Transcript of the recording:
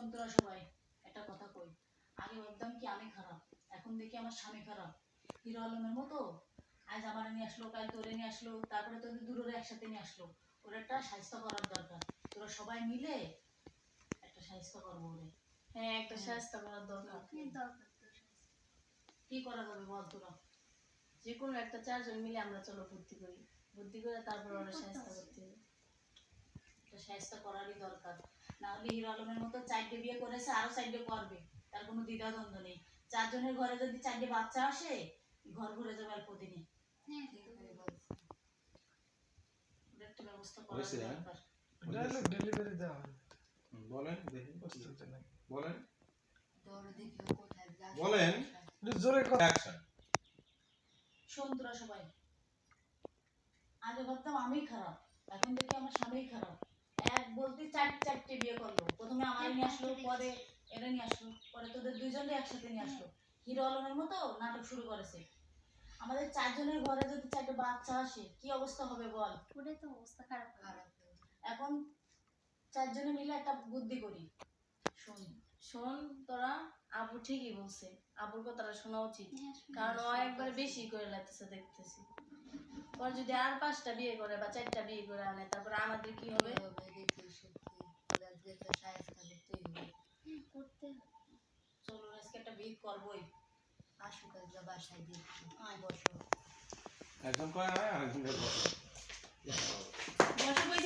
শোন তোরা সবাই একটা কথা কই। আগে ভাবতাম কি আমি খারাপ, এখন দেখি আমার স্বামী খারাপ। হিরো আলমের মতো আজ আমার নিয়ে আসলো, কাল তোরে নিয়ে আসলো, তারপরে তোদের দুটোরে একসাথে নিয়ে আসলো। ওর একটা স্বাস্থ্য করার দরকার। তোরা সবাই মিলে একটা স্বাস্থ্য করবো ওরে। হ্যাঁ, একটা স্বাস্থ্য করার দরকার। কি করা যাবে বল তোরা? যে কোনো একটা 4 জন মিলে আমরা চলো বুদ্ধি করি, বুদ্ধি করে তারপর ওরা স্বাস্থ্য করতে হবে। একটা স্বাস্থ্য করারই দরকার। না হলে হিরো আলমের মতো 4টে বিয়ে করেছে, আরো 4টে করবে, তার কোনো দ্বিধাদ্বন্দ্ব নেই। 4 জনের ঘরে যদি 4টে বাচ্চা আসে, ঘর ভরে যাবে অল্প দিনে। ওটা একটা ব্যবস্থা করা দরকার। ডায়লগ ডেলিভারি দেওয়া হয়। বলেন দেখি, বুঝতে নাই। বলেন বলেন বলেন একটু জোরে কথা। অ্যাকশন। শোন তোরা সবাই, আগে ভাবতাম আমি খারাপ, এখন দেখি আমার স্বামী খারাপ। এক বলতে 4টে বিয়ে করলো। প্রথমে আমার নিয়ে আসলো, পরে এরা নিয়ে আসলো, পরে তোদের দুইজনকে একসাথে নিয়ে আসলো। হিরো আলমের মতো নাটক শুরু করেছে। আমাদের 4 জনের ঘরে যদি 4টে বাচ্চা আসে, কি অবস্থা হবে বল? ওটাই তো অবস্থা খারাপ। এখন 4 জনে মিলে একটা বুদ্ধি করি। শোন শোন তোরা, আবু ঠিকই বলছে, আবুর কথাটা শোনা উচিত, কারণ ও একবার বেশি করে লাগতেছে দেখতেছি। পর যদি আর 5টা বিয়ে করে বা 4টা বিয়ে করে আনে, তারপর আমাদের কি হবে? চলো আজকে একটা বিয়ে করবোই। আসুক আজ বাসায় দিয়ে আয় বসো। একজন কয় আরেকজন বসে। বসো